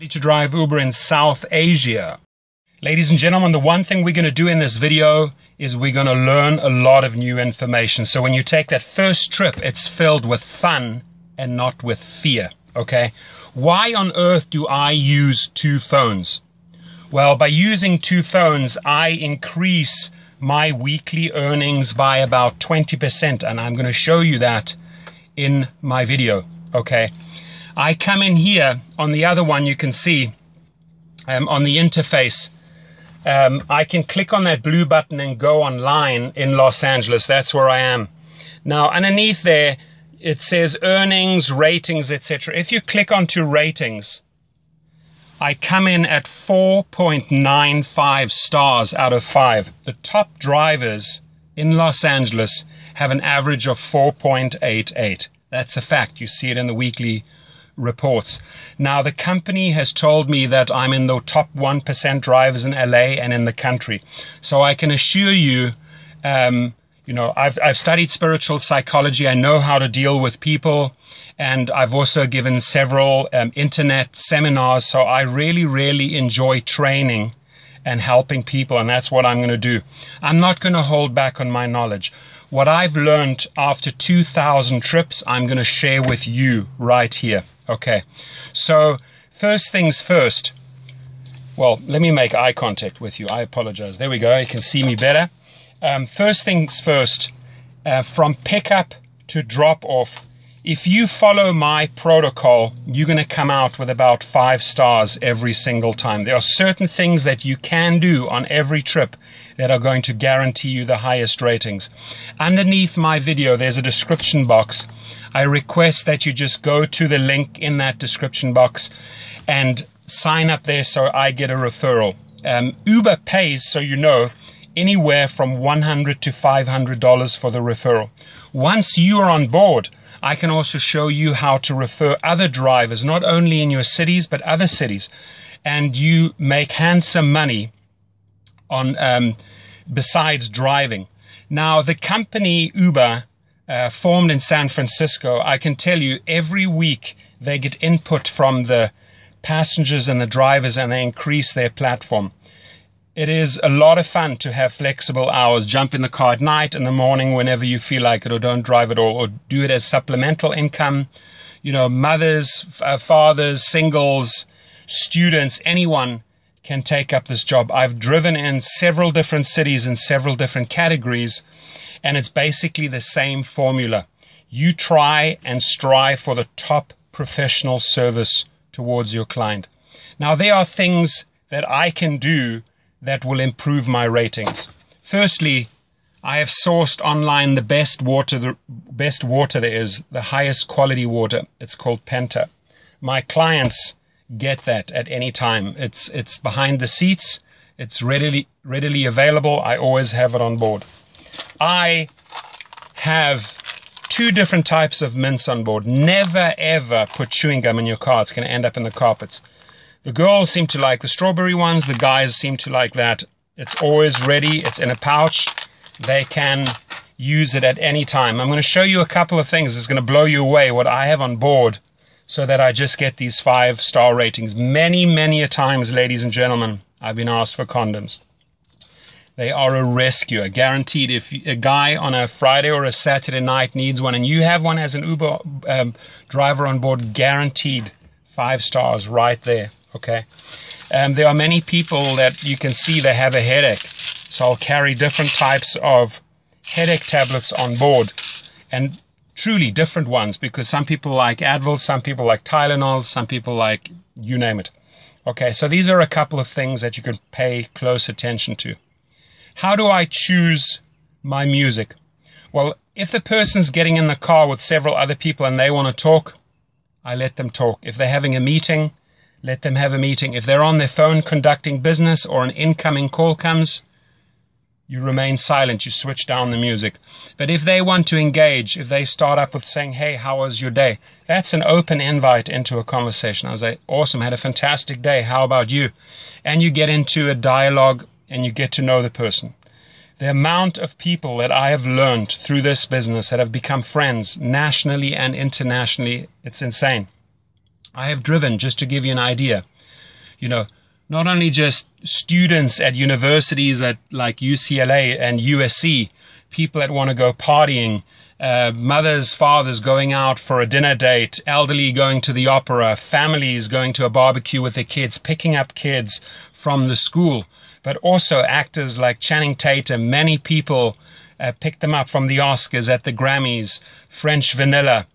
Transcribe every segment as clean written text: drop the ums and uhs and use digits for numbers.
to drive Uber in South Asia. Ladies and gentlemen, the one thing we're going to do in this video is we're going to learn a lot of new information. So when you take that first trip, it's filled with fun and not with fear, okay? Why on earth do I use two phones? Well, by using two phones, I increase my weekly earnings by about 20%, and I'm going to show you that in my video, okay? I come in here on the other one, you can see on the interface, I can click on that blue button and go online in Los Angeles. That's where I am. Now, underneath there, it says earnings, ratings, etc. If you click onto ratings, I come in at 4.95 stars out of 5. The top drivers in Los Angeles have an average of 4.88. That's a fact. You see it in the weekly reports. Now, the company has told me that I'm in the top 1% drivers in LA and in the country. So I can assure you, I've studied spiritual psychology. I know how to deal with people. And I've also given several internet seminars. So I really, really enjoy training and helping people. And that's what I'm going to do. I'm not going to hold back on my knowledge. What I've learned after 2,000 trips, I'm going to share with you right here. Okay, so first things first. Well, let me make eye contact with you. I apologize. There we go. You can see me better. First things first, from pickup to drop off, if you follow my protocol, you're going to come out with about 5 stars every single time. There are certain things that you can do on every trip that are going to guarantee you the highest ratings. Underneath my video, there's a description box. I request that you just go to the link in that description box and sign up there so I get a referral. Uber pays, so you know, anywhere from $100 to $500 for the referral. Once you are on board, I can also show you how to refer other drivers, not only in your cities, but other cities. And you make handsome money on besides driving. Now, the company Uber, formed in San Francisco, I can tell you every week they get input from the passengers and the drivers, and they increase their platform. It is a lot of fun to have flexible hours. Jump in the car at night, in the morning, whenever you feel like it, or don't drive at all, or do it as supplemental income. You know, mothers, fathers, singles, students, anyone can take up this job. I've driven in several different cities in several different categories, and it's basically the same formula. You try and strive for the top professional service towards your client. Now, there are things that I can do that will improve my ratings. Firstly, I have sourced online the best water there is, the highest quality water. It's called Penta. My clients get that at any time. It's behind the seats. It's readily available. I always have it on board. I have 2 different types of mints on board. Never ever put chewing gum in your car. It's going to end up in the carpets. The girls seem to like the strawberry ones. The guys seem to like that. It's always ready. It's in a pouch. They can use it at any time. I'm going to show you a couple of things. It's going to blow you away what I have on board so that I just get these 5-star ratings. Many, many a times, ladies and gentlemen, I've been asked for condoms. They are a rescue, guaranteed. If a guy on a Friday or a Saturday night needs one and you have one as an Uber driver on board, guaranteed 5 stars right there, okay? There are many people that you can see they have a headache. So I'll carry different types of headache tablets on board, and truly different ones, because some people like Advil, some people like Tylenol, some people like you name it. Okay, so these are a couple of things that you can pay close attention to. How do I choose my music? Well, if the person's getting in the car with several other people and they want to talk, I let them talk. If they're having a meeting, let them have a meeting. If they're on their phone conducting business or an incoming call comes, you remain silent. You switch down the music. But if they want to engage, if they start up with saying, hey, how was your day? That's an open invite into a conversation. I was like, awesome, had a fantastic day. How about you? And you get into a dialogue and you get to know the person. The amount of people that I have learned through this business that have become friends nationally and internationally, it's insane. I have driven, just to give you an idea, you know, not only just students at universities at like UCLA and USC, people that want to go partying, mothers, fathers going out for a dinner date, elderly going to the opera, families going to a barbecue with their kids, picking up kids from the school, but also actors like Channing Tatum. Many people picked them up from the Oscars, at the Grammys, French Vanilla,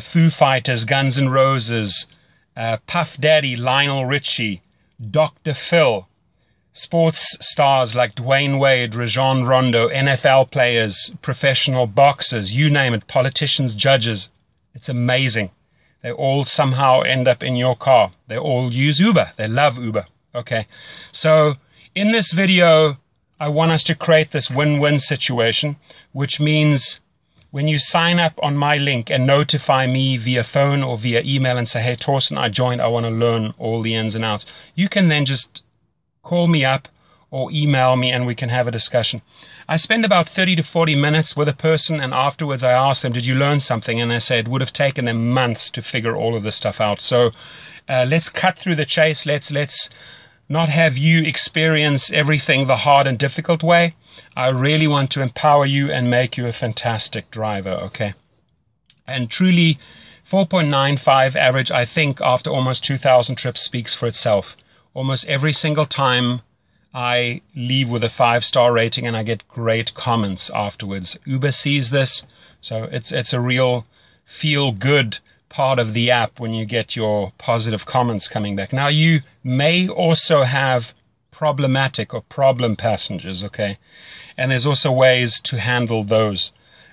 Foo Fighters, Guns N' Roses, Puff Daddy, Lionel Richie, Dr. Phil, sports stars like Dwayne Wade, Rajon Rondo, NFL players, professional boxers, you name it, politicians, judges. It's amazing. They all somehow end up in your car. They all use Uber. They love Uber. Okay. So in this video, I want us to create this win-win situation, which means when you sign up on my link and notify me via phone or via email and say, hey, Torsten, I joined, I want to learn all the ins and outs, you can then just call me up or email me and we can have a discussion. I spend about 30 to 40 minutes with a person, and afterwards I ask them, did you learn something? And they say it would have taken them months to figure all of this stuff out. So let's cut through the chase. Let's not have you experience everything the hard and difficult way. I really want to empower you and make you a fantastic driver, okay? And truly, 4.95 average, I think, after almost 2,000 trips speaks for itself. Almost every single time I leave with a 5-star rating and I get great comments afterwards. Uber sees this, so it's a real feel-good part of the app when you get your positive comments coming back. Now, you may also have problematic or problem passengers, okay? And there's also ways to handle those.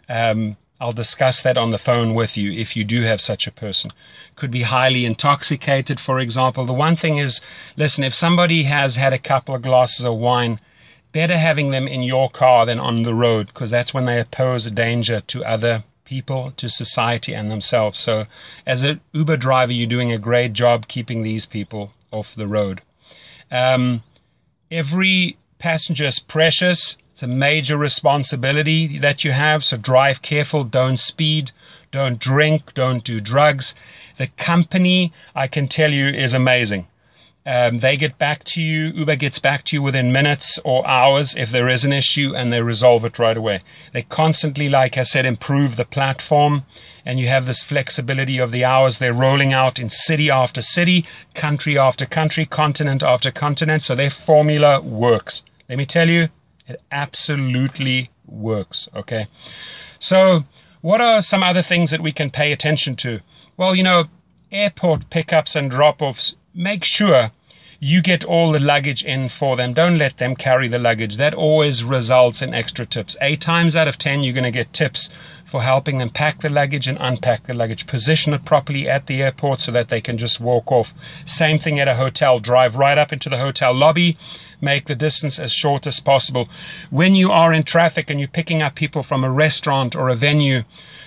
I'll discuss that on the phone with you if you do have such a person. Could be highly intoxicated, for example. The one thing is, listen, if somebody has had a couple of glasses of wine, better having them in your car than on the road, because that's when they pose a danger to other people, to society and themselves. So as an Uber driver, you're doing a great job keeping these people off the road. Every passenger is precious. It's a major responsibility that you have. So drive careful, don't speed, don't drink, don't do drugs. The company, I can tell you, is amazing. They get back to you. Uber gets back to you within minutes or hours if there is an issue, and they resolve it right away. They constantly, like I said, improve the platform, and you have this flexibility of the hours. They're rolling out in city after city, country after country, continent after continent. So their formula works. Let me tell you, it absolutely works. Okay. So what are some other things that we can pay attention to? Well, you know, airport pickups and drop-offs, make sure you get all the luggage in for them. Don't let them carry the luggage. That always results in extra tips. 8 times out of 10, you're going to get tips for helping them pack the luggage and unpack the luggage. Position it properly at the airport so that they can just walk off. Same thing at a hotel. Drive right up into the hotel lobby. Make the distance as short as possible. When you are in traffic and you're picking up people from a restaurant or a venue,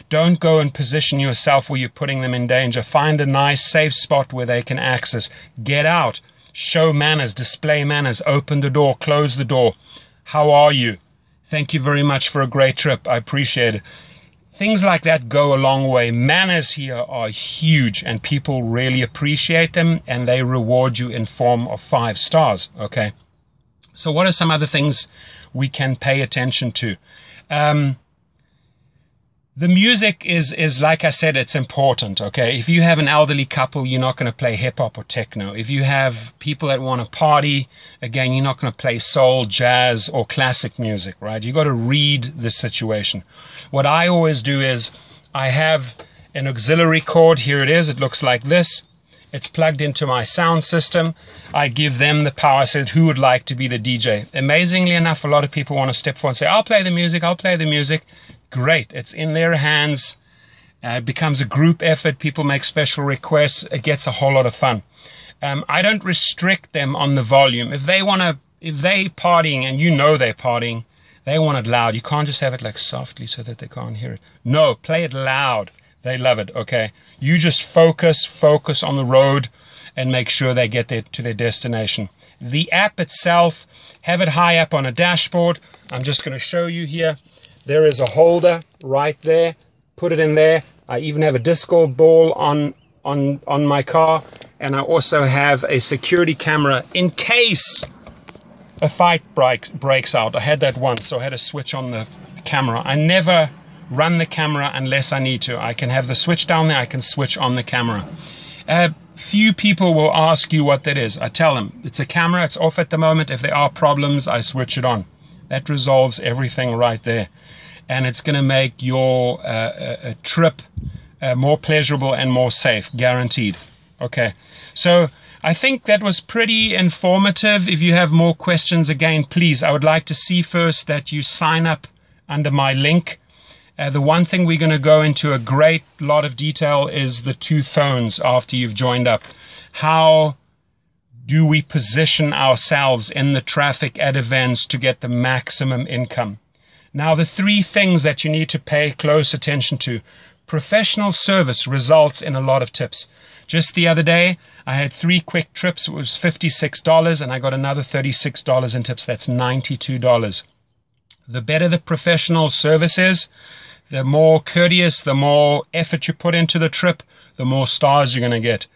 don't go and position yourself where you're putting them in danger. Find a nice, safe spot where they can access. Get out. Show manners. Display manners. Open the door. Close the door. How are you? Thank you very much for a great trip. I appreciate it. Things like that go a long way. Manners here are huge, and people really appreciate them, and they reward you in form of 5 stars. Okay. So what are some other things we can pay attention to? The music is like I said, it's important, okay? If you have an elderly couple, you're not going to play hip-hop or techno. If you have people that want to party, again, you're not going to play soul, jazz, or classic music, right? You got to read the situation. What I always do is I have an auxiliary cord. Here it is. It looks like this. It's plugged into my sound system. I give them the power. I said, who would like to be the DJ? Amazingly enough, a lot of people want to step forward and say, I'll play the music, I'll play the music. Great. It's in their hands. It becomes a group effort. People make special requests. It gets a whole lot of fun. I don't restrict them on the volume. If they partying and you know they're partying, they want it loud. You can't just have it like softly so that they can't hear it. No, play it loud. They love it, okay? You just focus on the road and make sure they get to their destination. The app itself, have it high up on a dashboard. I'm just going to show you here. There is a holder right there. Put it in there. I even have a disco ball on my car. And I also have a security camera in case a fight breaks out. I had that once, so I had to switch on the camera. I never run the camera unless I need to. I can have the switch down there, I can switch on the camera. Few people will ask you what that is. I tell them, it's a camera, it's off at the moment. If there are problems, I switch it on. That resolves everything right there. And it's going to make your trip more pleasurable and more safe, guaranteed. Okay, so I think that was pretty informative. If you have more questions, again, please, I would like to see first that you sign up under my link. The one thing we're going to go into a great lot of detail is the 2 phones after you've joined up. How do we position ourselves in the traffic at events to get the maximum income? Now, the 3 things that you need to pay close attention to. Professional service results in a lot of tips. Just the other day, I had 3 quick trips. It was $56, and I got another $36 in tips. That's $92. The better the professional service is, the more courteous, the more effort you put into the trip, the more stars you're going to get.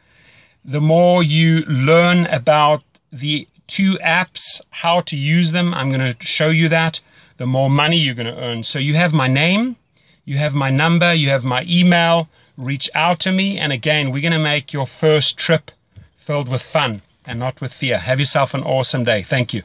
The more you learn about the 2 apps, how to use them, I'm going to show you that, the more money you're going to earn. So you have my name, you have my number, you have my email. Reach out to me, and again, we're going to make your first trip filled with fun and not with fear. Have yourself an awesome day. Thank you.